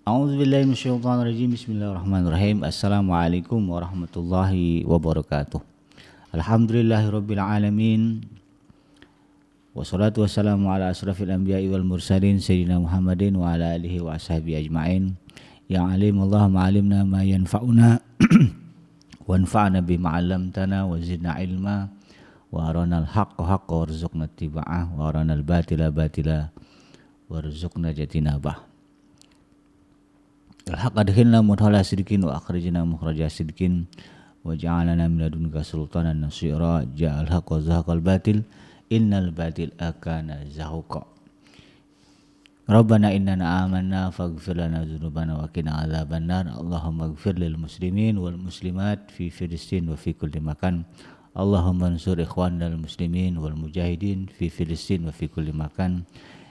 A'udzubillahi minasyaitonirrajim. Bismillahirrahmanirrahim. Assalamualaikum warahmatullahi wabarakatuh. Alhamdulillahirabbil alamin. Wassalatu wassalamu ala asrafil anbiya'i wal mursalin sayyidina Muhammadin wa ala alihi wa ashabihi ajmain. Ya alimullah ma'alimna ma yanfa'una wanfa'na bima 'allamtana wa zidna ilma wa aranal haqqa haqqa warzuqna ittiba'ah wa aranal batila batila warzuqna jatinabah. Al-haq adkhilna mudkhala sidqin wa akhrijna mukhraja sidqin wa ja'alna min ladunka sultanan nasira. Ja'al haqq wa zahaqal batil innal batil akana zahuqa. Rabbana innana amanna faghfir lana dzunubana wa qina adzabannar. Allahumma ighfir lil muslimin wal muslimat fi Filistin wa fi kulli makan. Allahumma ansur ikhwanal muslimin wal mujahidin fi Filistin wa fi kulli makan.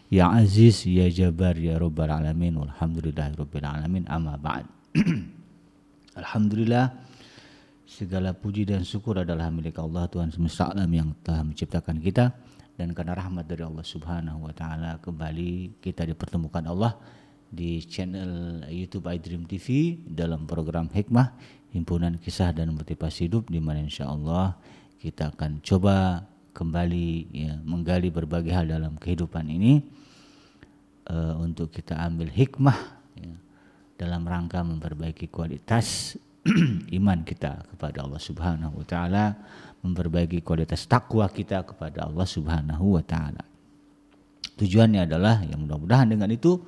Ya Aziz, Ya Jabbar, Ya Rabbal Alamin, walhamdulillahi Rabbil Alamin, amma ba'd. Alhamdulillah, segala puji dan syukur adalah milik Allah Tuhan semesta alam yang telah menciptakan kita. Dan karena rahmat dari Allah Subhanahu wa Ta'ala, kembali kita dipertemukan Allah di channel YouTube iDream TV dalam program Hikmah, Himpunan Kisah dan Motivasi Hidup, di mana insya Allah kita akan coba kembali menggali berbagai hal dalam kehidupan ini untuk kita ambil hikmah dalam rangka memperbaiki kualitas iman kita kepada Allah Subhanahu wa Ta'ala, memperbaiki kualitas takwa kita kepada Allah Subhanahu wa Ta'ala. Tujuannya adalah yang mudah-mudahan dengan itu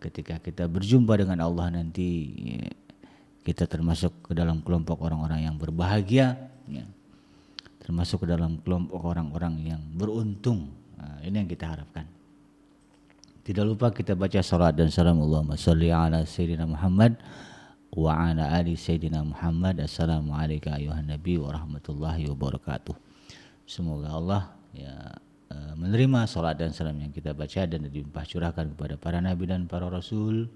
ketika kita berjumpa dengan Allah nanti kita termasuk ke dalam kelompok orang-orang yang berbahagia, termasuk ke dalam kelompok orang-orang yang beruntung. Nah, ini yang kita harapkan. Tidak lupa kita baca salat dan salam Allahumma sholli ala sayyidina Muhammad wa ala ali sayyidina Muhammad. Assalamualaikum ayuhan nabi wa rahmatullahi wabarakatuh. Semoga Allah menerima salat dan salam yang kita baca dan dilimpah curahkan kepada para nabi dan para rasul,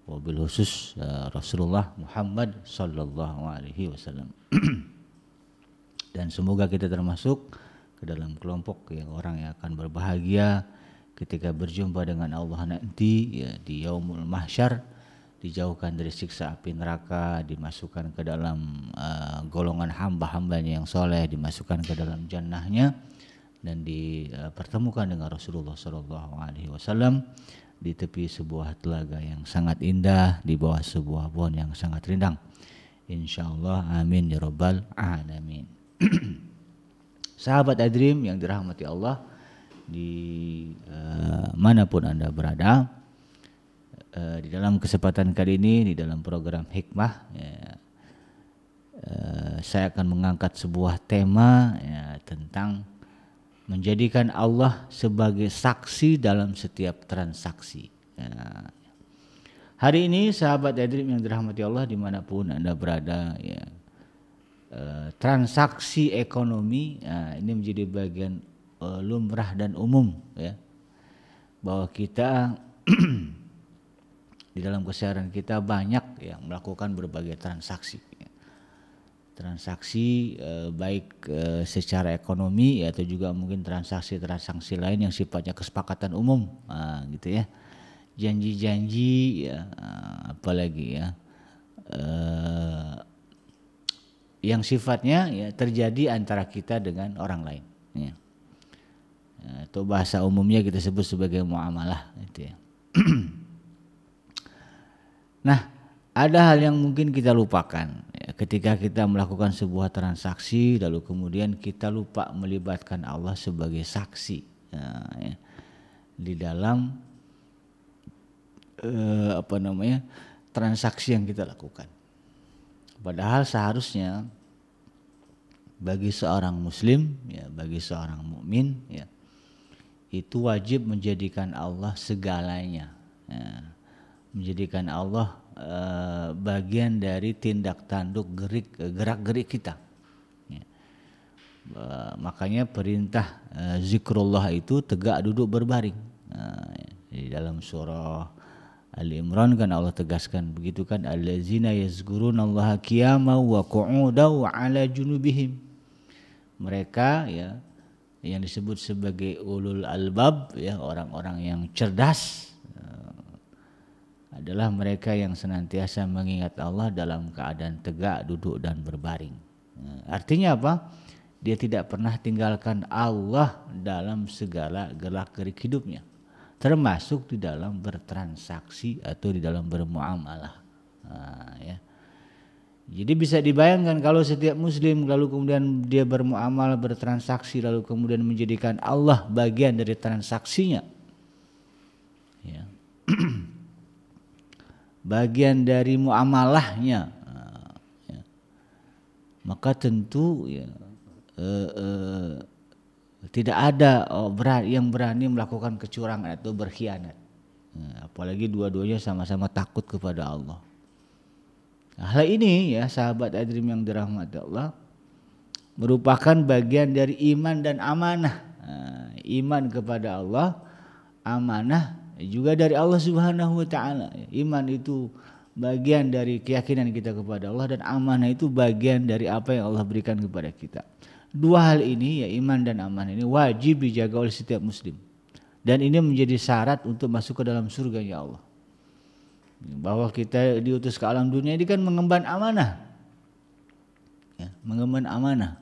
wabil khusus Rasulullah Muhammad sallallahu alaihi wasallam. Dan semoga kita termasuk ke dalam kelompok yang orang yang akan berbahagia ketika berjumpa dengan Allah nanti di yaumul mahsyar, dijauhkan dari siksa api neraka, dimasukkan ke dalam golongan hamba-hambanya yang soleh, dimasukkan ke dalam jannahnya, dan dipertemukan dengan Rasulullah SAW di tepi sebuah telaga yang sangat indah, di bawah sebuah pohon yang sangat rindang. Insyaallah, amin ya rabbal alamin. Sahabat iDream yang dirahmati Allah, di manapun Anda berada, di dalam kesempatan kali ini di dalam program Hikmah, saya akan mengangkat sebuah tema tentang menjadikan Allah sebagai saksi dalam setiap transaksi. Hari ini sahabat iDream yang dirahmati Allah dimanapun Anda berada, transaksi ekonomi ini menjadi bagian lumrah dan umum, bahwa kita di dalam keseharian kita banyak yang melakukan berbagai transaksi, baik secara ekonomi atau juga mungkin transaksi lain yang sifatnya kesepakatan umum, gitu ya, janji-janji, apalagi yang sifatnya terjadi antara kita dengan orang lain, atau bahasa umumnya kita sebut sebagai muamalah, gitu ya. Nah, ada hal yang mungkin kita lupakan ketika kita melakukan sebuah transaksi, lalu kemudian kita lupa melibatkan Allah sebagai saksi di dalam transaksi yang kita lakukan. Padahal seharusnya bagi seorang muslim, bagi seorang mukmin, itu wajib menjadikan Allah segalanya, menjadikan Allah bagian dari tindak tanduk gerak-gerik kita. Makanya perintah zikrullah itu tegak duduk berbaring. Di dalam surah Ali Imran kan Allah tegaskan begitu kan, allazina yazkurunallaha qiyaman wa qu'udan wa 'ala junubihim. Mereka yang disebut sebagai ulul albab, orang-orang yang cerdas, adalah mereka yang senantiasa mengingat Allah dalam keadaan tegak, duduk dan berbaring. Artinya apa? Dia tidak pernah tinggalkan Allah dalam segala gerak-gerik hidupnya, termasuk di dalam bertransaksi atau di dalam bermuamalah. Ya. Jadi bisa dibayangkan kalau setiap muslim lalu kemudian dia bermuamalah, bertransaksi, lalu kemudian menjadikan Allah bagian dari transaksinya, ya. Bagian dari muamalahnya, ya. Maka tentu ya, tidak ada yang berani melakukan kecurangan atau berkhianat, apalagi dua-duanya sama-sama takut kepada Allah. Nah, hal ini ya sahabat Adrim yang dirahmati Allah merupakan bagian dari iman dan amanah. Iman kepada Allah, amanah juga dari Allah Subhanahu wa taala. Iman itu bagian dari keyakinan kita kepada Allah dan amanah itu bagian dari apa yang Allah berikan kepada kita. Dua hal ini ya, iman dan amanah ini wajib dijaga oleh setiap muslim. Dan ini menjadi syarat untuk masuk ke dalam surga-Nya Allah. Bahwa kita diutus ke alam dunia ini kan mengemban amanah, ya, mengemban amanah.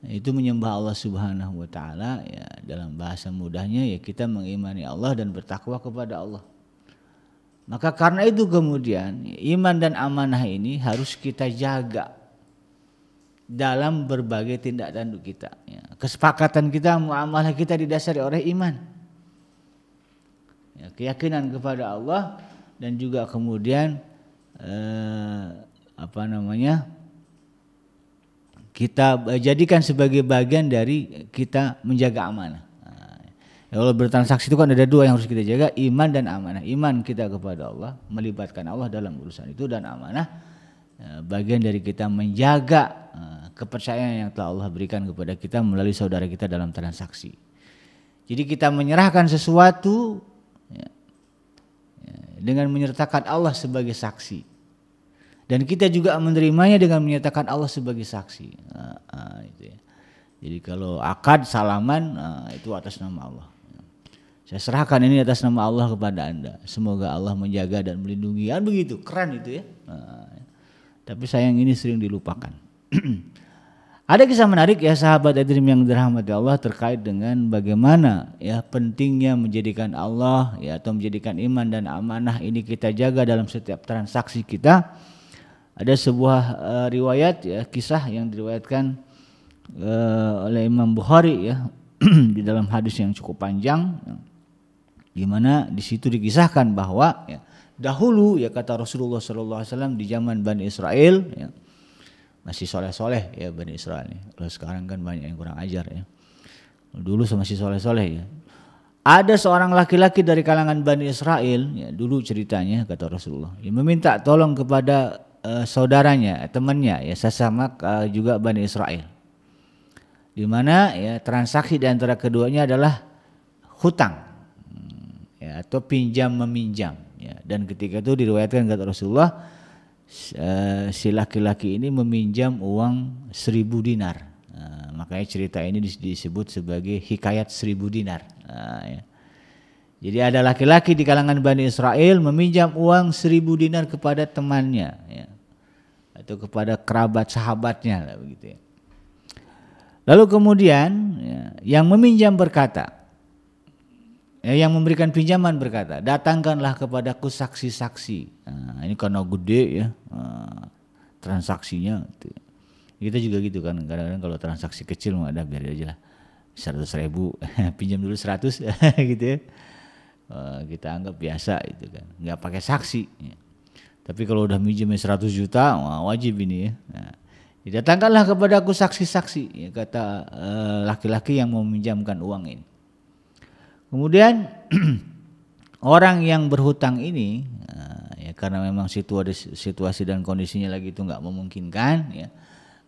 Itu menyembah Allah Subhanahu wa taala, ya, dalam bahasa mudahnya ya kita mengimani Allah dan bertakwa kepada Allah. Maka karena itu kemudian iman dan amanah ini harus kita jaga dalam berbagai tindak tanduk kita, ya. Kesepakatan kita, muamalah kita didasari oleh iman, ya, keyakinan kepada Allah. Dan juga kemudian kita jadikan sebagai bagian dari kita menjaga amanah. Kalau bertransaksi itu kan ada dua yang harus kita jaga, iman dan amanah. Iman kita kepada Allah, melibatkan Allah dalam urusan itu, dan amanah bagian dari kita menjaga kepercayaan yang telah Allah berikan kepada kita melalui saudara kita dalam transaksi. Jadi kita menyerahkan sesuatu, ya, dengan menyertakan Allah sebagai saksi, dan kita juga menerimanya dengan menyatakan Allah sebagai saksi. Itu ya. Jadi kalau akad salaman itu atas nama Allah. Saya serahkan ini atas nama Allah kepada Anda. Semoga Allah menjaga dan melindungi. Begitu keren itu ya. Tapi sayang ini sering dilupakan. Ada kisah menarik ya sahabat Adrim yang dirahmati Allah terkait dengan bagaimana ya pentingnya menjadikan Allah ya atau menjadikan iman dan amanah ini kita jaga dalam setiap transaksi kita. Ada sebuah riwayat ya, kisah yang diriwayatkan oleh Imam Bukhari ya di dalam hadis yang cukup panjang, di mana di situ dikisahkan bahwa ya, dahulu ya kata Rasulullah SAW di zaman Bani Israel ya, masih soleh-soleh ya Bani Israel nih. Kalau sekarang kan banyak yang kurang ajar ya. Dulu masih soleh-soleh ya. Ada seorang laki-laki dari kalangan Bani Israel ya, dulu ceritanya kata Rasulullah, yang meminta tolong kepada saudaranya, temannya ya sesama juga Bani Israel. Di mana ya transaksi di antara keduanya adalah hutang ya, atau pinjam meminjam ya. Dan ketika itu diriwayatkan kata Rasulullah, si laki-laki ini meminjam uang 1.000 dinar. Makanya cerita ini disebut sebagai hikayat 1.000 dinar. Ya. Jadi ada laki-laki di kalangan Bani Israel meminjam uang 1.000 dinar kepada temannya, ya, atau kepada kerabat sahabatnya lah begitu ya. Lalu kemudian ya, yang meminjam berkata, yang memberikan pinjaman berkata, datangkanlah kepadaku saksi-saksi. Ini karena gede ya transaksinya. Kita juga gitu kan, kadang-kadang kalau transaksi kecil ada biar aja lah 100.000 pinjam dulu 100 gitu ya. Kita anggap biasa itu kan, nggak pakai saksi. Ya. Tapi kalau udah minjem 100 juta wajib ini ya. Nah, datangkanlah kepadaku saksi-saksi ya, kata laki-laki yang mau meminjamkan uang ini. Kemudian orang yang berhutang ini ya karena memang situasi dan kondisinya lagi itu nggak memungkinkan ya,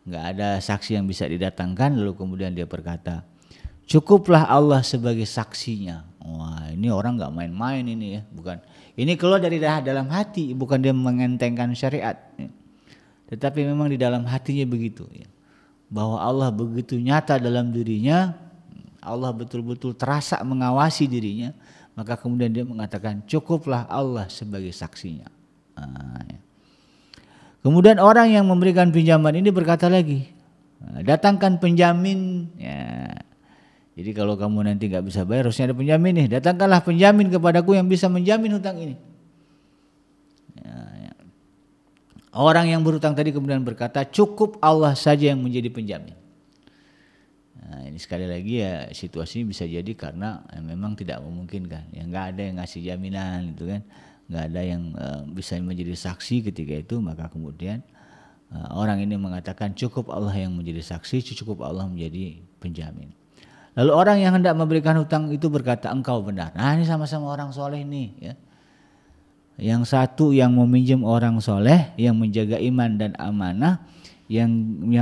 nggak ada saksi yang bisa didatangkan, lalu kemudian dia berkata, cukuplah Allah sebagai saksinya. Wah, ini orang nggak main-main ini ya, bukan ini keluar dari dalam hati, bukan dia mengentengkan syariat ya. Tetapi memang di dalam hatinya begitu ya, bahwa Allah begitu nyata dalam dirinya. Allah betul-betul terasa mengawasi dirinya, Maka kemudian dia mengatakan cukuplah Allah sebagai saksinya. Ya. Kemudian orang yang memberikan pinjaman ini berkata lagi, datangkan penjamin. Ya. Jadi kalau kamu nanti nggak bisa bayar, harusnya ada penjamin nih. Datangkanlah penjamin kepadaku yang bisa menjamin hutang ini. Ya. Orang yang berhutang tadi kemudian berkata, cukup Allah saja yang menjadi penjamin. Nah, ini sekali lagi ya situasi bisa jadi karena memang tidak memungkinkan. Ya nggak ada yang ngasih jaminan gitu kan. Nggak ada yang bisa menjadi saksi ketika itu, maka kemudian orang ini mengatakan cukup Allah yang menjadi saksi, cukup Allah menjadi penjamin. Lalu orang yang hendak memberikan hutang itu berkata engkau benar. Nah ini sama-sama orang soleh nih ya. Yang satu yang meminjam orang soleh yang menjaga iman dan amanah, yang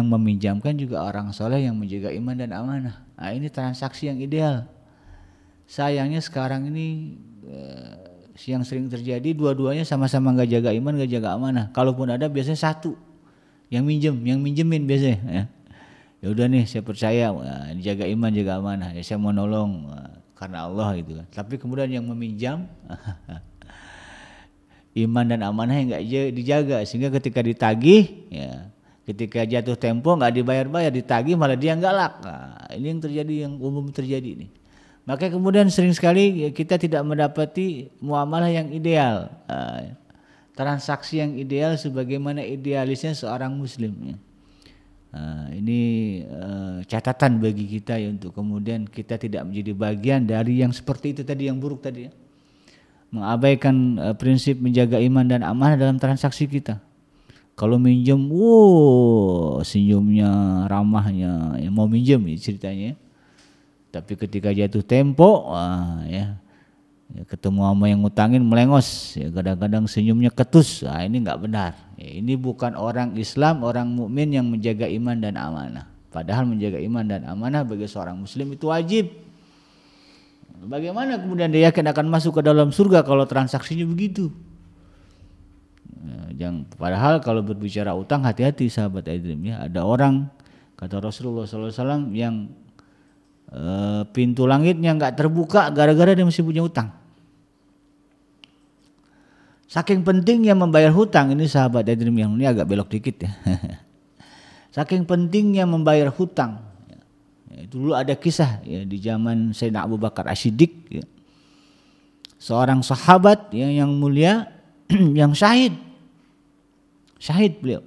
meminjamkan juga orang soleh yang menjaga iman dan amanah. Nah ini transaksi yang ideal. Sayangnya sekarang ini yang sering terjadi dua-duanya sama-sama nggak jaga iman, nggak jaga amanah. Kalaupun ada biasanya satu yang minjemin biasanya. Ya udah nih saya percaya jaga iman, jaga amanah. Ya saya mau nolong karena Allah gitu kan. Tapi kemudian yang meminjam iman dan amanah yang nggak dijaga, sehingga ketika ditagih, ya, ketika jatuh tempo nggak dibayar-bayar, ditagih malah dia galak. Nah, ini yang terjadi, yang umum terjadi nih. Maka kemudian sering sekali kita tidak mendapati muamalah yang ideal, transaksi yang ideal sebagaimana idealisnya seorang muslim. Ya. Ini catatan bagi kita ya, untuk kemudian kita tidak menjadi bagian dari yang seperti itu tadi, yang buruk tadi ya. Mengabaikan prinsip menjaga iman dan amanah dalam transaksi kita. Kalau minjem, senyumnya, ramahnya, ya mau minjem ya ceritanya. Tapi ketika jatuh tempo, ya ketemu sama yang ngutangin melengos, ya kadang-kadang senyumnya ketus. Ini nggak benar. Ya, ini bukan orang Islam, orang mukmin yang menjaga iman dan amanah. Padahal menjaga iman dan amanah bagi seorang muslim itu wajib. Bagaimana kemudian dia yakin akan masuk ke dalam surga kalau transaksinya begitu? Padahal kalau berbicara utang, hati-hati sahabat Adrim ya. Ada orang, kata Rasulullah SAW, yang pintu langitnya nggak terbuka gara-gara dia masih punya utang. Saking pentingnya membayar hutang ini sahabat Adrim, yang ini agak belok dikit ya. Saking pentingnya membayar hutang. Dulu ada kisah ya, di zaman Sayyidina Abu Bakar As-Siddiq ya. Seorang sahabat yang mulia yang syahid beliau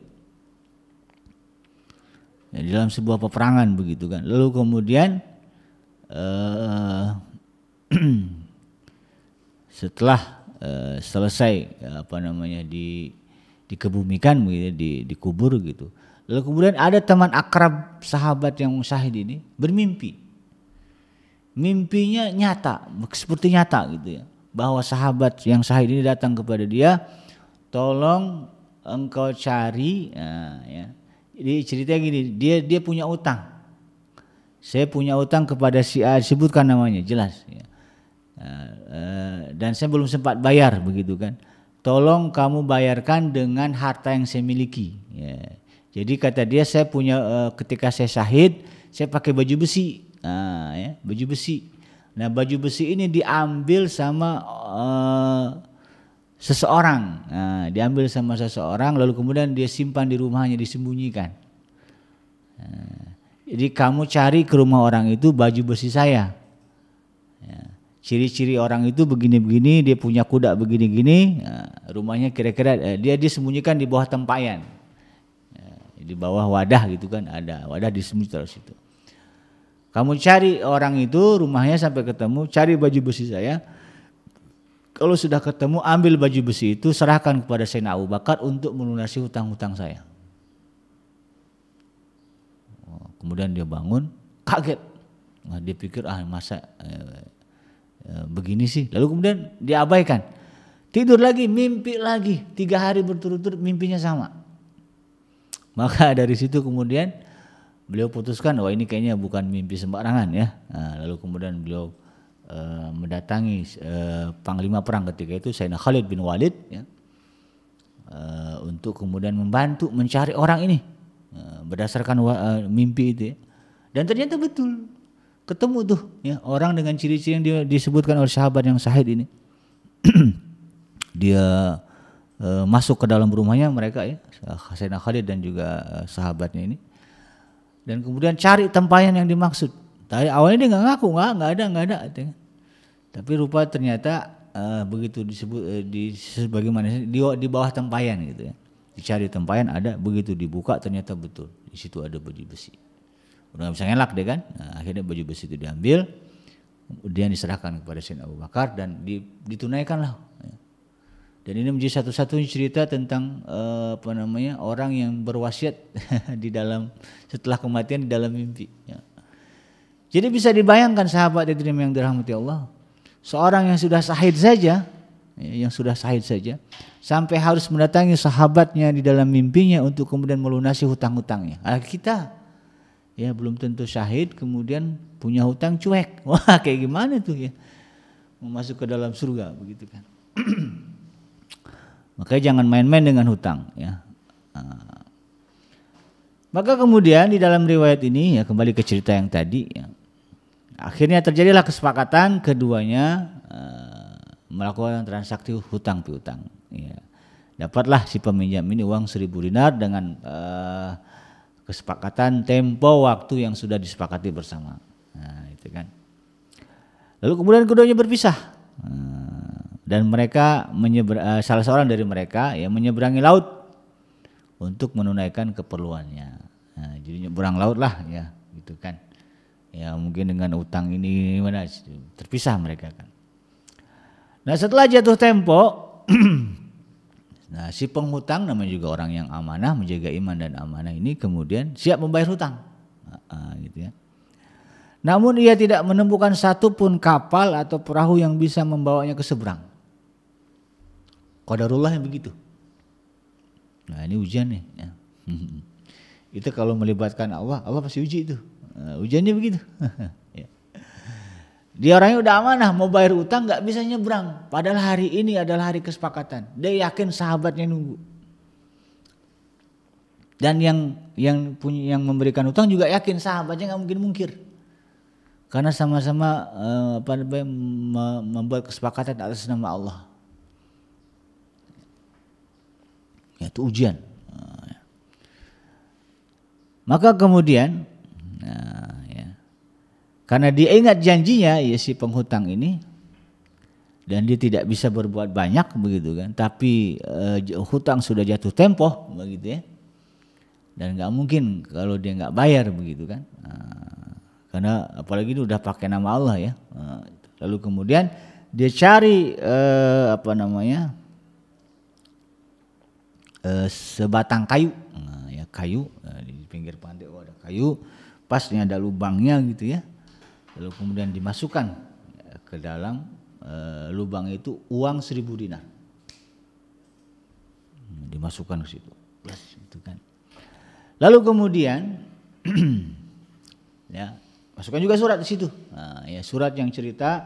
ya, di dalam sebuah peperangan begitu kan. Lalu kemudian setelah selesai dikebumikan begitu, dikubur gitu. Lalu kemudian ada teman akrab sahabat yang syahid ini bermimpi. Mimpinya nyata, seperti nyata gitu ya. Bahwa sahabat yang syahid ini datang kepada dia, tolong engkau cari, ya. Jadi ceritanya gini, dia punya utang. Saya punya utang kepada si A, disebutkan namanya, jelas ya. Dan saya belum sempat bayar begitu kan. Tolong kamu bayarkan dengan harta yang saya miliki ya. Jadi kata dia, saya punya ketika saya syahid, saya pakai baju besi, ya, baju besi. Nah baju besi ini diambil sama seseorang, diambil sama seseorang, lalu kemudian dia simpan di rumahnya, disembunyikan. Jadi kamu cari ke rumah orang itu baju besi saya. Ya. Ciri-ciri orang itu begini-begini, dia punya kuda begini-gini, rumahnya kira-kira dia disembunyikan di bawah tempayan. Di bawah wadah gitu kan, ada wadah disembunyikan terus itu. Kamu cari orang itu, rumahnya sampai ketemu, cari baju besi saya. Kalau sudah ketemu, ambil baju besi itu, serahkan kepada Sayyidina Abu Bakar untuk melunasi hutang-hutang saya. Kemudian dia bangun, kaget. Nah, dia pikir masa begini sih. Lalu kemudian dia abaikan. Tidur lagi, mimpi lagi, 3 hari berturut-turut mimpinya sama. Maka dari situ kemudian beliau putuskan, wah ini kayaknya bukan mimpi sembarangan ya. Lalu kemudian beliau mendatangi panglima perang ketika itu Sayyidina Khalid bin Walid ya, untuk kemudian membantu mencari orang ini berdasarkan mimpi itu ya. Dan ternyata betul ketemu tuh ya orang dengan ciri-ciri yang disebutkan oleh sahabat yang syahid ini. Dia masuk ke dalam rumahnya mereka ya, Sayyidina Khalid dan juga sahabatnya ini, dan kemudian cari tempayan yang dimaksud. Tadi awalnya dia nggak ngaku, nggak ada, tapi rupa ternyata begitu disebut sebagaimana di bawah tempayan gitu ya, dicari tempayan ada, begitu dibuka ternyata betul di situ ada baju besi. Udah nggak bisa ngelak deh kan, nah, akhirnya baju besi itu diambil, kemudian diserahkan kepada Sayyidina Abu Bakar dan ditunaikanlah. Dan ini menjadi satu-satunya cerita tentang orang yang berwasiat di dalam setelah kematian di dalam mimpi. Ya. Jadi bisa dibayangkan sahabat yang dirahmati Allah, seorang yang sudah syahid saja, sampai harus mendatangi sahabatnya di dalam mimpinya untuk kemudian melunasi hutang-hutangnya. Kita ya belum tentu syahid kemudian punya hutang cuek. Wah kayak gimana tuh ya, mau masuk ke dalam surga begitu kan. Makanya jangan main-main dengan hutang ya. Maka kemudian di dalam riwayat ini ya, kembali ke cerita yang tadi ya, akhirnya terjadilah kesepakatan keduanya melakukan transaksi hutang piutang ya. Dapatlah si peminjam ini uang 1.000 dinar dengan kesepakatan tempo waktu yang sudah disepakati bersama. Nah, itu kan. Lalu kemudian keduanya berpisah. Dan mereka salah seorang dari mereka ya menyeberangi laut untuk menunaikan keperluannya. Nah, jadi nyeberang laut lah ya, gitu kan. Ya mungkin dengan utang ini mana terpisah mereka kan. Nah setelah jatuh tempo, nah si penghutang namanya juga orang yang amanah, menjaga iman dan amanah ini kemudian siap membayar hutang, gitu ya. Namun ia tidak menemukan satupun kapal atau perahu yang bisa membawanya ke seberang. Qadarullah yang begitu. Nah ini ujian nih. Ya. Itu kalau melibatkan Allah pasti uji itu. Ujiannya begitu. Ya. Dia orangnya udah amanah mau bayar utang nggak bisa nyebrang. Padahal hari ini adalah hari kesepakatan. Dia yakin sahabatnya nunggu. Dan yang memberikan utang juga yakin sahabatnya nggak mungkin mungkir. Karena sama-sama membuat kesepakatan atas nama Allah. Ya, itu ujian. Maka kemudian karena dia ingat janjinya ya si penghutang ini, dan dia tidak bisa berbuat banyak begitu kan, tapi hutang sudah jatuh tempo begitu ya, dan nggak mungkin kalau dia nggak bayar begitu kan, karena apalagi ini udah pakai nama Allah ya. Lalu kemudian dia cari sebatang kayu, kayu di pinggir pantai ada kayu, pas ini ada lubangnya gitu ya. Lalu kemudian dimasukkan ke dalam lubang itu uang 1.000 dinar, dimasukkan ke situ, itu kan. Lalu kemudian ya masukkan juga surat di situ, ya surat yang cerita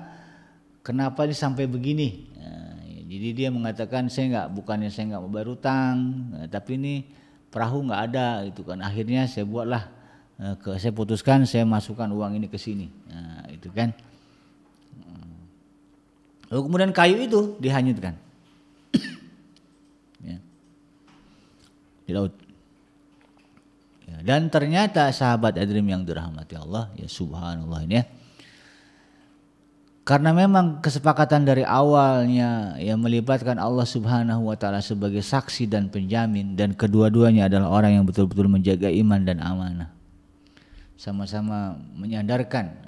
kenapa ini sampai begini. Jadi dia mengatakan bukannya saya nggak mau bayar utang, tapi ini perahu nggak ada itu kan. Akhirnya saya buatlah, saya putuskan saya masukkan uang ini ke sini, itu kan. Lalu kemudian kayu itu dihanyutkan ya, di laut. Ya, dan ternyata sahabat Adrim yang dirahmati Allah ya, subhanallah ini ya. Karena memang kesepakatan dari awalnya yang melibatkan Allah Subhanahu wa taala sebagai saksi dan penjamin, dan kedua-duanya adalah orang yang betul-betul menjaga iman dan amanah. Sama-sama menyandarkan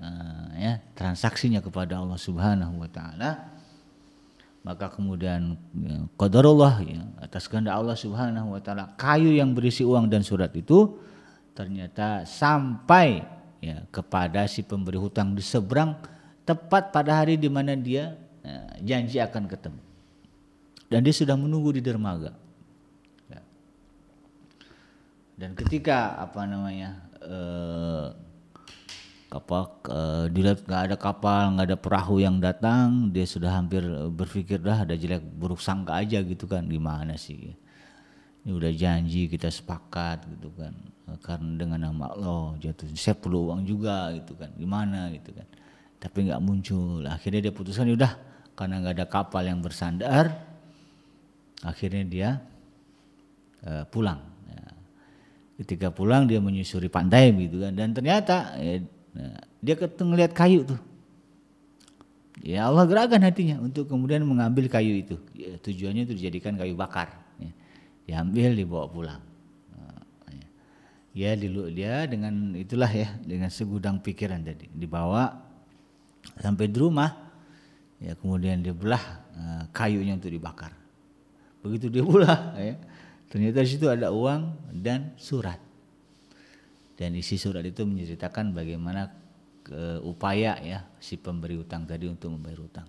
transaksinya kepada Allah Subhanahu wa taala. Maka kemudian qadarullah ya, atas kehendak Allah Subhanahu wa taala, kayu yang berisi uang dan surat itu ternyata sampai ya kepada si pemberi hutang di seberang, tepat pada hari di mana dia janji akan ketemu, dan dia sudah menunggu di dermaga. Ya. Dan ketika dilihat nggak ada kapal, nggak ada perahu yang datang, dia sudah hampir berpikir dah ada jelek buruk sangka aja gitu kan, gimana sih Ini udah janji kita sepakat gitu kan, karena dengan nama Allah jatuh, saya perlu uang juga gitu kan, gimana gitu kan, tapi nggak muncul. Akhirnya dia putuskan udah, karena nggak ada kapal yang bersandar, akhirnya dia pulang. Ya. Ketika pulang dia menyusuri pantai gitu kan, dan ternyata dia ngeliat kayu tuh. Ya Allah gerakkan hatinya untuk kemudian mengambil kayu itu. Ya, tujuannya itu dijadikan kayu bakar. Ya. Diambil, dibawa pulang. Ya dia dengan itulah ya, dengan segudang pikiran tadi dibawa sampai di rumah. Ya kemudian dia belah kayunya untuk dibakar. Begitu dia belah, ya, ternyata di situ ada uang dan surat. Dan isi surat itu menceritakan bagaimana upaya ya si pemberi utang tadi untuk membayar utang.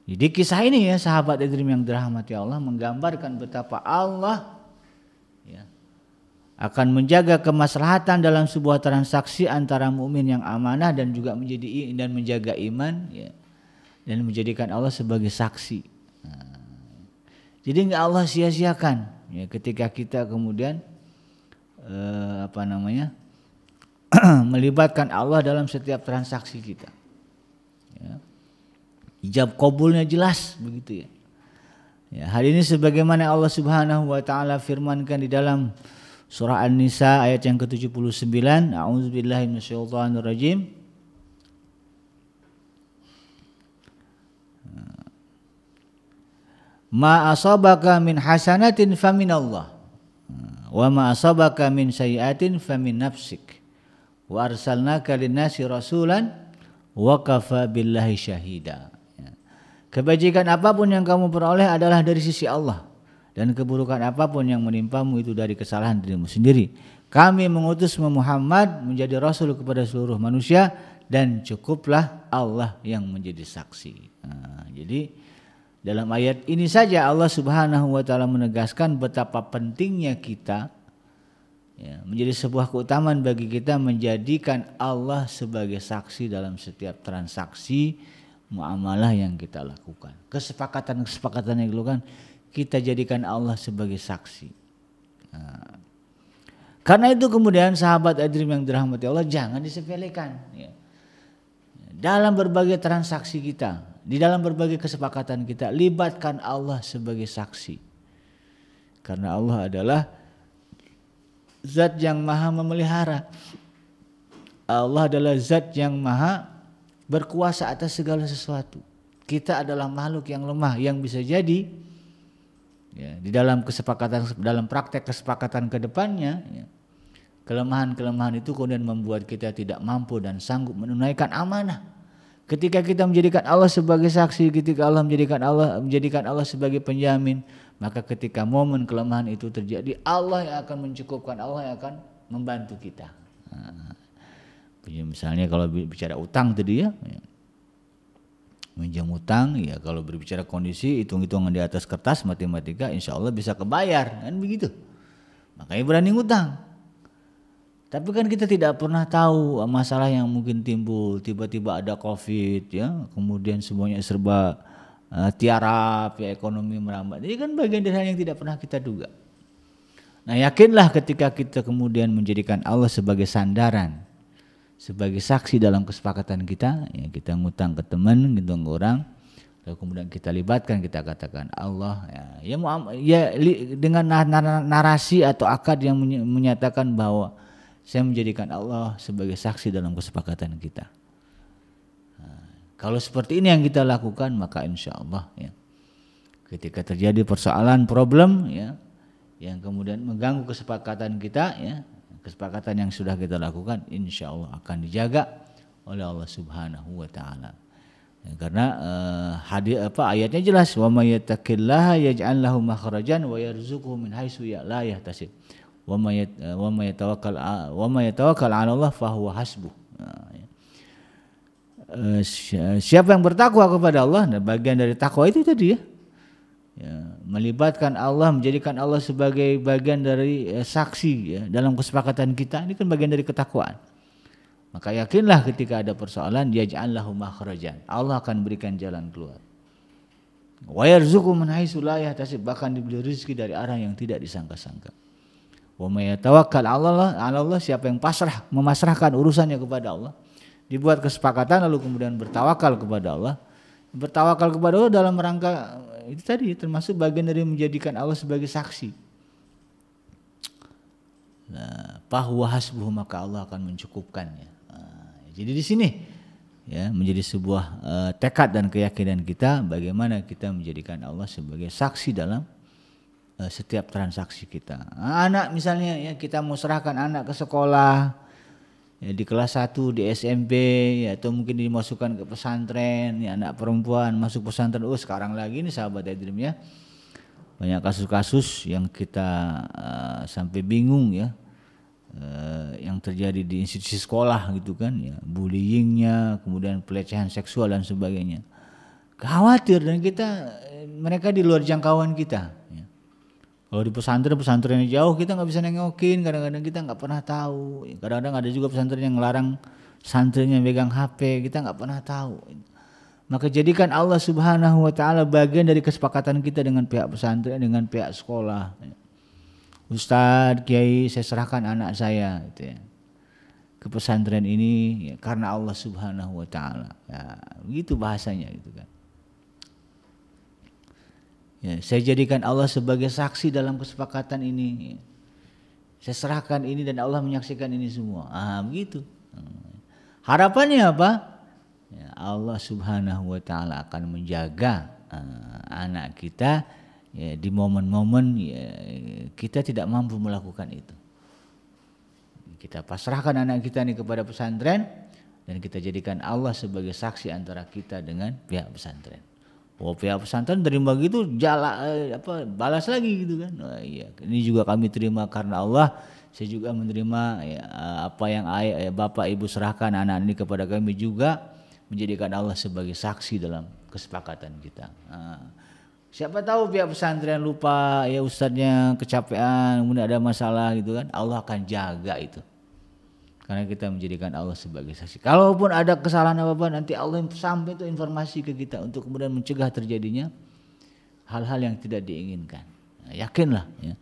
Jadi kisah ini ya sahabat Idrim yang dirahmati Allah menggambarkan betapa Allah ya, akan menjaga kemaslahatan dalam sebuah transaksi antara mukmin yang amanah dan juga menjaga iman ya, dan menjadikan Allah sebagai saksi. Jadi nggak Allah sia-siakan ya ketika kita kemudian melibatkan Allah dalam setiap transaksi kita. Ya. Ijab qabulnya jelas begitu ya. Ya, hal ini sebagaimana Allah Subhanahu wa taala firmankan di dalam surah An-Nisa ayat yang ke-79, A'udzubillahi minasyaitonirrajim. Ma asabaka min hasanatin faminallah wa ma asabaka min sayyi'atin famin nafsik wa arsalnaka linnasi rasulan wa kafa billahi syahida. Kebajikan apapun yang kamu peroleh adalah dari sisi Allah, dan keburukan apapun yang menimpamu itu dari kesalahan dirimu sendiri. Kami mengutus Muhammad menjadi rasul kepada seluruh manusia, dan cukuplah Allah yang menjadi saksi. Jadi dalam ayat ini saja Allah Subhanahu wa taala menegaskan betapa pentingnya kita ya, menjadi sebuah keutamaan bagi kita menjadikan Allah sebagai saksi dalam setiap transaksi muamalah yang kita lakukan. Kesepakatan yang dilakukan kita jadikan Allah sebagai saksi. Karena itu kemudian sahabat Adrim yang dirahmati Allah jangan disepelekan ya. Dalam berbagai transaksi kita, di dalam berbagai kesepakatan kita, libatkan Allah sebagai saksi. Karena Allah adalah zat yang maha memelihara. Allah adalah zat yang maha berkuasa atas segala sesuatu. Kita adalah makhluk yang lemah yang bisa jadi ya, di dalam praktek kesepakatan ke depannya ya, kelemahan-kelemahan itu kemudian membuat kita tidak mampu dan sanggup menunaikan amanah. Ketika kita menjadikan Allah sebagai saksi, ketika Allah menjadikan Allah sebagai penjamin, maka ketika momen kelemahan itu terjadi, Allah yang akan mencukupkan, Allah yang akan membantu kita. Misalnya kalau bicara utang tadi ya, minjam utang ya, kalau berbicara kondisi hitung-hitungan di atas kertas matematika insya Allah bisa kebayar kan begitu, makanya berani ngutang. Tapi kan kita tidak pernah tahu masalah yang mungkin timbul, tiba-tiba ada COVID ya, kemudian semuanya serba tiarap ya, ekonomi merambat. Ini kan bagian dari hal yang tidak pernah kita duga. Nah yakinlah ketika kita kemudian menjadikan Allah sebagai sandaran, sebagai saksi dalam kesepakatan kita, ya kita ngutang ke teman, ngutang ke orang, lalu kemudian kita libatkan, kita katakan Allah, dengan narasi atau akad yang menyatakan bahwa saya menjadikan Allah sebagai saksi dalam kesepakatan kita. Kalau seperti ini yang kita lakukan, maka insya Allah ya, ketika terjadi persoalan problem ya, yang kemudian mengganggu kesepakatan kita ya, kesepakatan yang sudah kita lakukan insya Allah akan dijaga oleh Allah Subhanahu wa taala. Ya, karena ayatnya jelas, wa may yattaqillaha yaj'al lahu makhrajan wa yarzuqhu min haitsu la yahtasib. Wa may yatawakkal 'ala Allah fa huwa hasbuh. Siapa yang bertakwa kepada Allah, nah bagian dari takwa itu tadi ya. Melibatkan Allah, menjadikan Allah sebagai bagian dari saksi ya, dalam kesepakatan kita, ini kan bagian dari ketakwaan. Maka yakinlah ketika ada persoalan, yaj'al lahu makhrajan, Allah akan berikan jalan keluar. Wa yarzuqu man haitsu la yahtasib, bahkan diberi rezeki dari arah yang tidak disangka-sangka. Wa may yatawakkal 'ala Allah, siapa yang memasrahkan urusannya kepada Allah, dibuat kesepakatan lalu kemudian bertawakal kepada Allah. Bertawakal kepada Allah dalam rangka itu tadi termasuk bagian dari menjadikan Allah sebagai saksi. Nah, fahuwa hasbuhu, maka Allah akan mencukupkannya. Jadi di sini ya menjadi sebuah tekad dan keyakinan kita bagaimana kita menjadikan Allah sebagai saksi dalam setiap transaksi kita. Anak misalnya ya, kita mau serahkan anak ke sekolah ya, di kelas 1 di SMP ya, atau mungkin dimasukkan ke pesantren ya, anak perempuan masuk pesantren. Sekarang lagi nih sahabat Edrim ya, banyak kasus-kasus yang kita sampai bingung ya, yang terjadi di institusi sekolah gitu kan ya, bullyingnya, kemudian pelecehan seksual dan sebagainya. Khawatir, dan mereka di luar jangkauan kita ya. Kalau di pesantren jauh kita nggak bisa nengokin, kadang-kadang kita nggak pernah tahu. Kadang-kadang ada juga pesantren yang melarang santrinya megang HP, kita nggak pernah tahu. Maka jadikan Allah Subhanahu Wa Taala bagian dari kesepakatan kita dengan pihak pesantren, dengan pihak sekolah. Ustadz, Kiai, saya serahkan anak saya gitu ya, ke pesantren ini ya, karena Allah Subhanahu Wa Taala. Ya, begitu bahasanya gitu kan. Ya, saya jadikan Allah sebagai saksi dalam kesepakatan ini. Saya serahkan ini dan Allah menyaksikan ini semua. Begitu. Harapannya apa? Ya, Allah Subhanahu Wa Taala akan menjaga anak kita ya, di momen-momen ya, kita tidak mampu melakukan itu. Kita pasrahkan anak kita ini kepada pesantren dan kita jadikan Allah sebagai saksi antara kita dengan pihak pesantren. Pihak pesantren terima gitu balas lagi gitu kan. Iya, ini juga kami terima karena Allah. Saya juga menerima ya, apa yang Bapak Ibu serahkan anak ini kepada kami, juga menjadikan Allah sebagai saksi dalam kesepakatan kita. Siapa tahu pihak pesantren lupa ya, ustadznya kecapean, kemudian ada masalah gitu kan, Allah akan jaga itu. Karena kita menjadikan Allah sebagai saksi. Kalaupun ada kesalahan apa-apa, nanti Allah sampai itu informasi ke kita untuk kemudian mencegah terjadinya hal-hal yang tidak diinginkan. Yakinlah ya,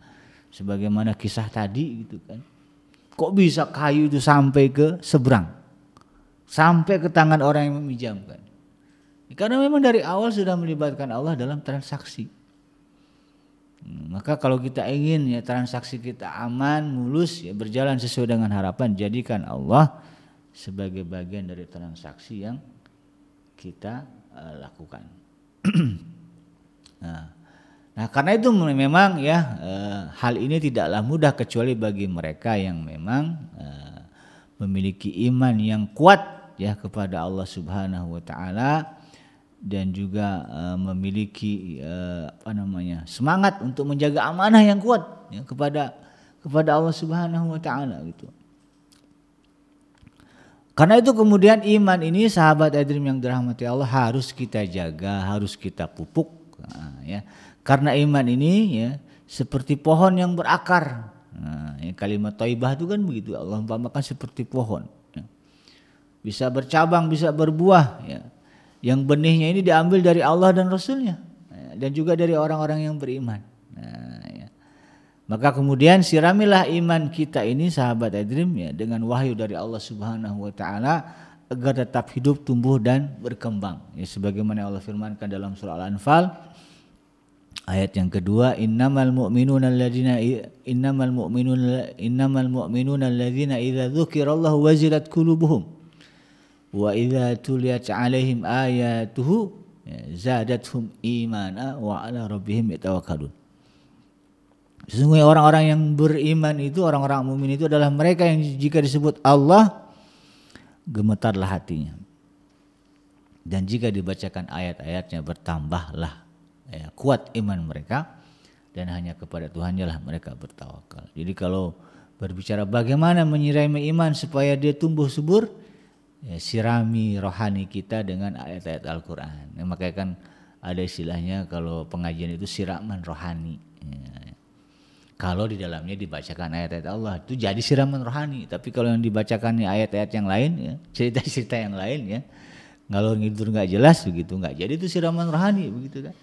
sebagaimana kisah tadi gitu kan. Kok bisa kayu itu sampai ke seberang, sampai ke tangan orang yang meminjamkan? Karena memang dari awal sudah melibatkan Allah dalam transaksi. Maka kalau kita ingin ya transaksi kita aman, mulus, ya berjalan sesuai dengan harapan, jadikan Allah sebagai bagian dari transaksi yang kita lakukan. Nah, karena itu memang ya hal ini tidaklah mudah kecuali bagi mereka yang memang memiliki iman yang kuat ya kepada Allah Subhanahu Wa Taala, dan juga memiliki semangat untuk menjaga amanah yang kuat ya, kepada Allah Subhanahu Wa Taala gitu. Karena itu kemudian iman ini sahabat Edrim yang dirahmati Allah harus kita jaga, harus kita pupuk ya. Karena iman ini ya seperti pohon yang berakar. Ya, kalimat thayyibah itu kan begitu, Allah umpamakan seperti pohon ya. Bisa bercabang, bisa berbuah ya. Yang benihnya ini diambil dari Allah dan Rasulnya dan juga dari orang-orang yang beriman. Ya. Maka kemudian siramilah iman kita ini sahabat Edrim ya dengan wahyu dari Allah Subhanahu Wa Taala agar tetap hidup, tumbuh dan berkembang. Ya, sebagaimana Allah firmankan dalam surah Al-Anfal ayat yang kedua, innamal mu'minuna alladzina idza dzukirallahu wajilat qulubuhum wa idza tuliyat 'alaihim ayatuhu zadatuhum imana wa 'ala rabbihim yatawakkalun. Sesungguhnya orang-orang yang beriman itu, orang-orang mukmin itu adalah mereka yang jika disebut Allah gemetarlah hatinya, dan jika dibacakan ayat-ayatnya bertambahlah ya, kuat iman mereka, dan hanya kepada Tuhannya lah mereka bertawakal. Jadi kalau berbicara bagaimana menyirami iman supaya dia tumbuh subur, ya, sirami rohani kita dengan ayat-ayat Al-Quran. Ya, makanya kan ada istilahnya kalau pengajian itu siraman rohani. Ya. Kalau di dalamnya dibacakan ayat-ayat Allah itu jadi siraman rohani. Tapi kalau yang dibacakannya ayat-ayat yang lain, ya, cerita-cerita yang lain, ya, ngalor ngidur nggak jelas begitu, nggak jadi itu siraman rohani begitu kan.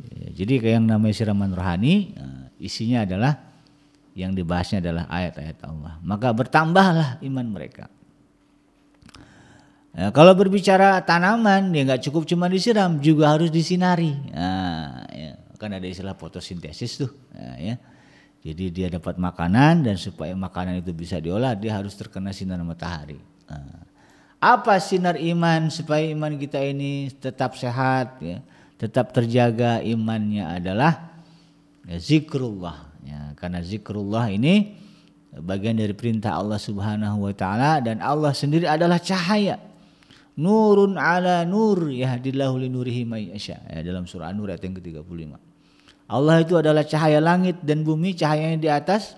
Ya, jadi kayak yang namanya siraman rohani, isinya adalah yang dibahasnya adalah ayat-ayat Allah. Maka bertambahlah iman mereka. Nah, kalau berbicara tanaman, ya nggak cukup cuma disiram, juga harus disinari. Nah, ya, kan ada istilah fotosintesis tuh. Nah, ya. Jadi dia dapat makanan, dan supaya makanan itu bisa diolah, dia harus terkena sinar matahari. Nah, apa sinar iman supaya iman kita ini tetap sehat, ya, tetap terjaga imannya adalah ya, zikrullah. Ya, karena zikrullah ini bagian dari perintah Allah Subhanahu wa taala, dan Allah sendiri adalah cahaya. Nurun ala nur yahdillahu linurihi may yasha. Ya, dalam surah An-Nur ayat yang ke-35. Allah itu adalah cahaya langit dan bumi, cahayanya di atas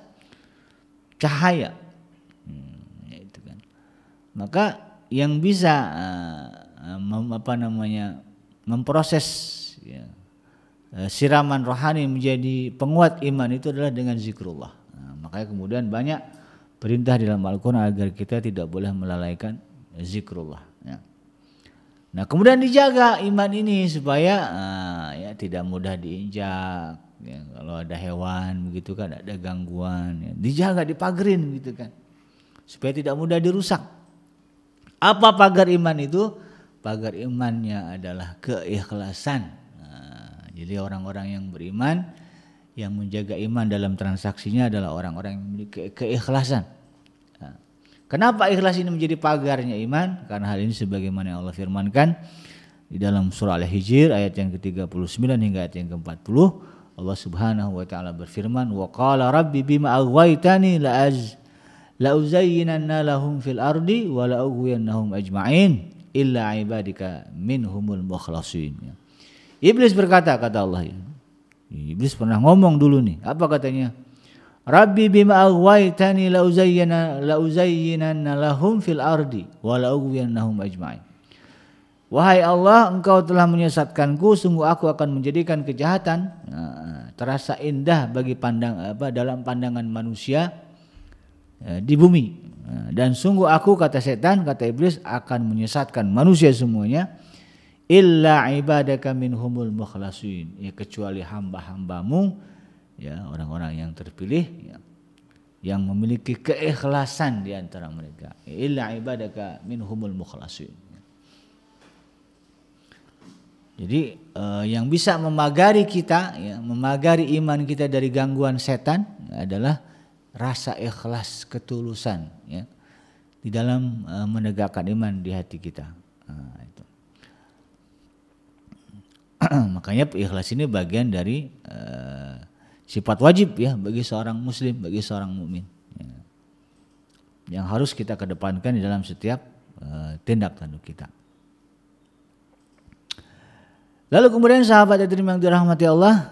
cahaya. Itu kan. Maka yang bisa memproses ya, siraman rohani menjadi penguat iman itu adalah dengan zikrullah. Makanya kemudian banyak perintah di dalam Al-Quran agar kita tidak boleh melalaikan zikrullah. Ya. Nah kemudian dijaga iman ini supaya ya tidak mudah diinjak. Ya, kalau ada hewan begitu kan, ada gangguan, ya, dijaga, dipagerin gitu kan, supaya tidak mudah dirusak. Apa pagar iman itu? Pagar imannya adalah keikhlasan. Jadi orang-orang yang beriman, yang menjaga iman dalam transaksinya adalah orang-orang yang memiliki keikhlasan. Kenapa ikhlas ini menjadi pagarnya iman? Karena hal ini sebagaimana Allah firmankan di dalam surah Al-Hijr ayat yang ke-39 hingga ayat yang ke-40. Allah Subhanahu wa taala berfirman, "Wa qala rabbi bima aghwaytani la uzayyinanna lahum fil ardi wa la ughwiyannahum ajma'in illa ibadika minhumul mukhlasin." Iblis berkata, kata Allah. Iblis pernah ngomong dulu nih. Apa katanya? Rabbi bima aghwaytani la uzayyinanna lahum fil ardi wa la ughwiyannahum ajma'in. Wahai Allah, engkau telah menyesatkanku, sungguh aku akan menjadikan kejahatan terasa indah bagi dalam pandangan manusia di bumi. Dan sungguh aku, kata setan, kata iblis, akan menyesatkan manusia semuanya illa ibadaka minhumul mukhlasin, ya, kecuali hamba-hambamu, ya, orang-orang yang terpilih, ya, yang memiliki keikhlasan di antara mereka. Illa ibadaka minhumul mukhlasin. Jadi yang bisa memagari kita, ya, memagari iman kita dari gangguan setan adalah rasa ikhlas, ketulusan, ya, di dalam menegakkan iman di hati kita. Itu. Makanya ikhlas ini bagian dari sifat wajib, ya, bagi seorang muslim, bagi seorang mukmin, ya, yang harus kita kedepankan di dalam setiap tindak tanduk kita. Lalu kemudian sahabat yang dirahmati Allah,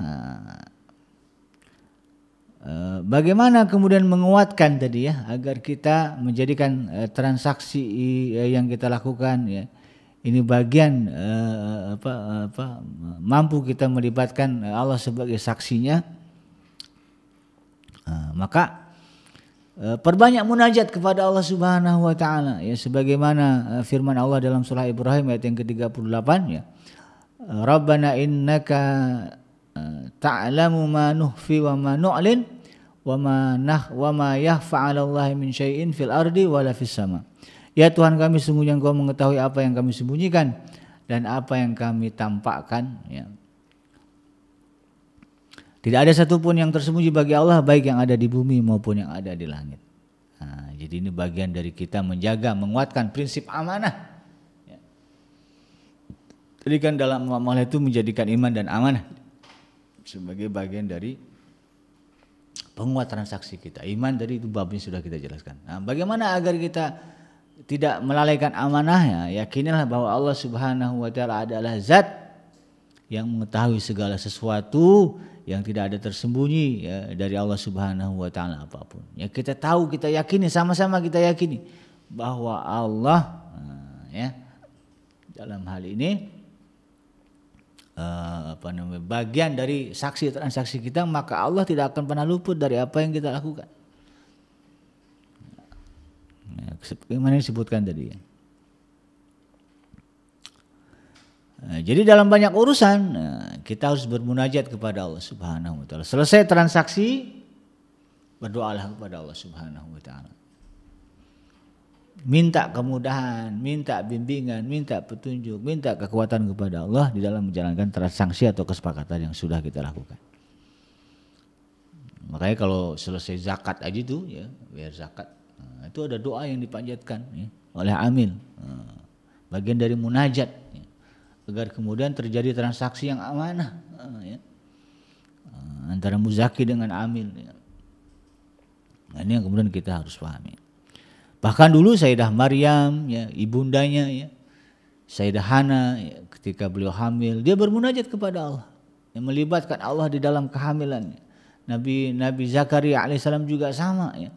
bagaimana kemudian menguatkan tadi, ya, agar kita menjadikan transaksi yang kita lakukan, ya, ini bagian mampu kita melibatkan Allah sebagai saksinya. Maka perbanyak munajat kepada Allah Subhanahu wa taala, ya, sebagaimana firman Allah dalam surah Ibrahim ayat yang ke-38, ya. Rabbana innaka ta'lamu ma nukhfi wa ma nu'lin wa ma yakhfa 'ala Allahi min syai'in fil ardi wala fis sama. Ya Tuhan kami, sungguhnya Engkau mengetahui apa yang kami sembunyikan dan apa yang kami tampakkan, ya. Tidak ada satupun yang tersembunyi bagi Allah, baik yang ada di bumi maupun yang ada di langit. Nah, jadi ini bagian dari kita menjaga, menguatkan prinsip amanah. Ya. Jadi kan dalam muamalah itu menjadikan iman dan amanah sebagai bagian dari penguat transaksi kita. Iman tadi itu babnya sudah kita jelaskan. Nah, bagaimana agar kita tidak melalaikan amanah, ya, yakinilah bahwa Allah Subhanahu wa taala adalah zat yang mengetahui segala sesuatu, yang tidak ada tersembunyi, ya, dari Allah Subhanahu wa taala apapun. Ya, kita tahu, kita yakini, sama-sama kita yakini bahwa Allah, ya, dalam hal ini bagian dari saksi transaksi kita, maka Allah tidak akan pernah luput dari apa yang kita lakukan. Ya, bagaimana disebutkan tadi, ya. Jadi dalam banyak urusan, kita harus bermunajat kepada Allah Subhanahu wa taala. Selesai transaksi, berdoalah kepada Allah Subhanahu wa taala. Minta kemudahan, minta bimbingan, minta petunjuk, minta kekuatan kepada Allah di dalam menjalankan transaksi atau kesepakatan yang sudah kita lakukan. Makanya kalau selesai zakat aja itu ya, biar zakat, itu ada doa yang dipanjatkan ya, oleh amil. Bagian dari munajat ya, agar kemudian terjadi transaksi yang amanah ya, antara muzaki dengan amil ya. Nah, ini yang kemudian kita harus pahami. Bahkan dulu Sayyidah Maryam ya, ibundanya ya, Sayyidah Hana ya, ketika beliau hamil dia bermunajat kepada Allah yang melibatkan Allah di dalam kehamilannya. Nabi Zakaria alaihissalam juga sama ya,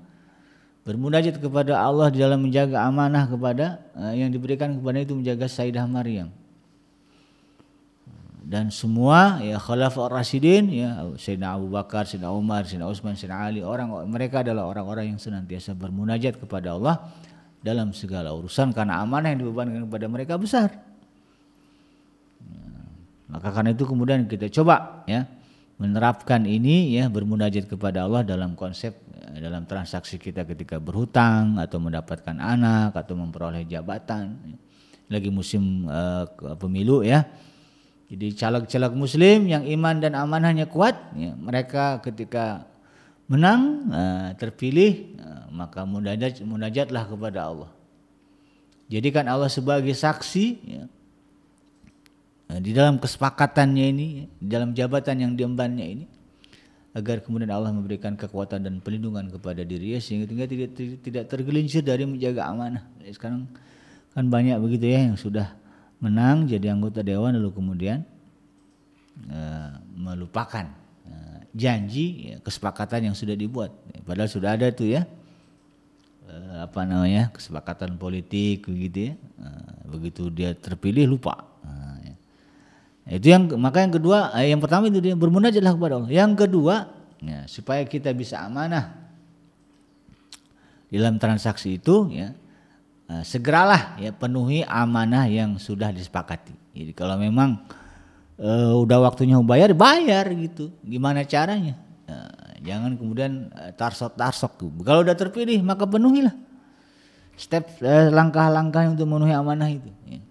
bermunajat kepada Allah di dalam menjaga amanah kepada yang diberikan kepada itu, menjaga Sayyidah Maryam. Dan semua ya Khulafaur Rasyidin ya, Sayyidina Abu Bakar, Sayyidina Umar, Sayyidina Utsman, Sayyidina Ali, mereka adalah orang-orang yang senantiasa bermunajat kepada Allah dalam segala urusan karena amanah yang dibebankan kepada mereka besar. Maka karena itu kemudian kita coba ya menerapkan ini ya, bermunajat kepada Allah dalam konsep dalam transaksi kita ketika berhutang atau mendapatkan anak atau memperoleh jabatan. Lagi musim pemilu ya. Jadi caleg-caleg muslim yang iman dan amanahnya kuat ya, mereka ketika menang terpilih maka munajatlah kepada Allah. Jadikan Allah sebagai saksi ya, di dalam kesepakatannya ini, di dalam jabatan yang diembannya ini, agar kemudian Allah memberikan kekuatan dan perlindungan kepada dirinya sehingga tidak tergelincir dari menjaga amanah. Sekarang kan banyak begitu ya yang sudah menang jadi anggota dewan lalu kemudian melupakan janji ya, kesepakatan yang sudah dibuat. Padahal sudah ada tuh ya kesepakatan politik begitu ya. Begitu dia terpilih lupa. Itu maka yang kedua, yang pertama itu dia bermunajatlah kepada Allah. Yang kedua, ya, supaya kita bisa amanah dalam transaksi itu, ya, segeralah ya penuhi amanah yang sudah disepakati. Jadi kalau memang udah waktunya bayar gitu. Gimana caranya? Jangan kemudian tarsok. Kalau udah terpilih maka penuhilah step langkah-langkah untuk memenuhi amanah itu. Ya.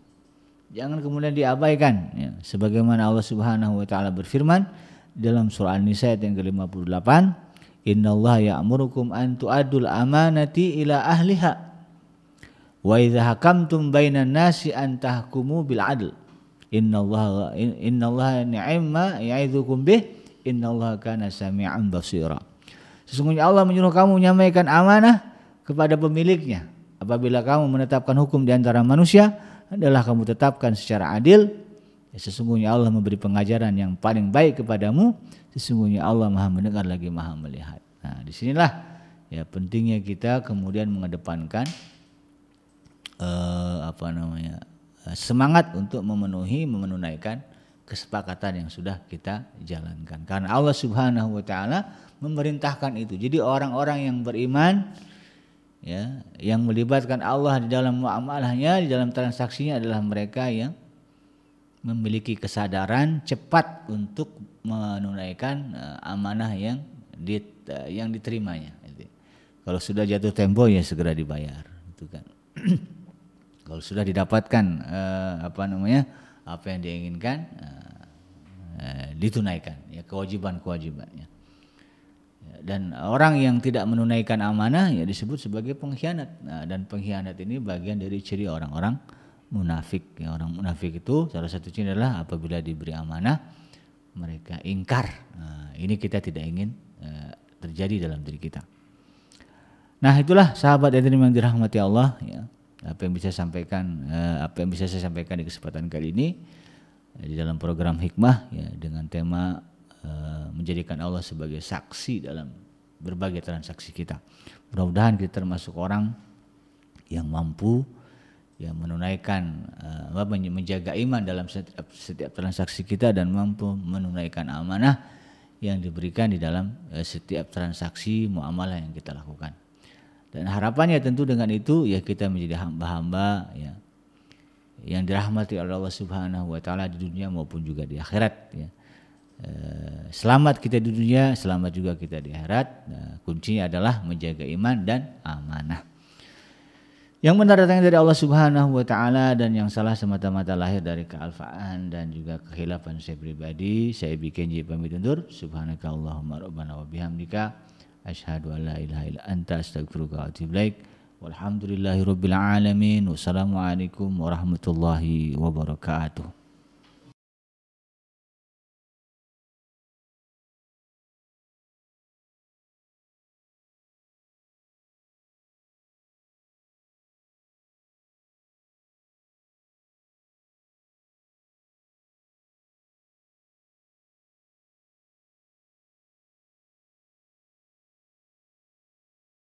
Jangan kemudian diabaikan ya. Sebagaimana Allah Subhanahu wa taala berfirman dalam surah An-Nisa ayat yang ke-58, "Innallaha ya'murukum an tu'addul amanati ila ahliha wa idza hakamtum bainan nasi an tahkumu bil 'adl. Innallaha ni'ma ya'idzukum bih innallaha kana sami'an basira." Sesungguhnya Allah menyuruh kamu menyampaikan amanah kepada pemiliknya. Apabila kamu menetapkan hukum di antara manusia, adalah kamu tetapkan secara adil. Ya, sesungguhnya Allah memberi pengajaran yang paling baik kepadamu. Sesungguhnya Allah Maha mendengar lagi Maha melihat. Nah, disinilah ya pentingnya kita kemudian mengedepankan semangat untuk menunaikan kesepakatan yang sudah kita jalankan. Karena Allah Subhanahu wa taala memerintahkan itu. Jadi orang-orang yang beriman ya, yang melibatkan Allah di dalam muamalahnya, di dalam transaksinya adalah mereka yang memiliki kesadaran cepat untuk menunaikan amanah yang diterimanya. Kalau sudah jatuh tempo ya segera dibayar, itu kan. Kalau sudah didapatkan apa yang diinginkan ditunaikan ya kewajibannya. Dan orang yang tidak menunaikan amanah ya disebut sebagai pengkhianat. Nah, dan pengkhianat ini bagian dari ciri orang-orang munafik. Ya, orang munafik itu salah satu ciri adalah apabila diberi amanah mereka ingkar. Nah, ini kita tidak ingin terjadi dalam diri kita. Nah, itulah sahabat yang dirahmati Allah ya. Apa yang bisa saya sampaikan di kesempatan kali ini di dalam program Hikmah ya, dengan tema menjadikan Allah sebagai saksi dalam berbagai transaksi kita. Mudah-mudahan kita termasuk orang yang mampu ya menunaikan menjaga iman dalam setiap transaksi kita dan mampu menunaikan amanah yang diberikan di dalam setiap transaksi muamalah yang kita lakukan. Dan harapannya tentu dengan itu ya kita menjadi hamba-hamba ya yang dirahmati oleh Allah Subhanahu wa taala di dunia maupun juga di akhirat ya. selamat kita di dunia, selamat juga kita di akhirat. Kuncinya adalah menjaga iman dan amanah. Yang benar datangnya dari Allah Subhanahu wa taala dan yang salah semata-mata lahir dari kealfaan dan juga kekhilafan saya pribadi. Saya bikin pamit undur. Subhanakallahumma rabbana wa bihamdika asyhadu an la ilaha illa anta astaghfiruka wa atubu ilaik. Walhamdulillahirabbil alamin. Wassalamualaikum warahmatullahi wabarakatuh.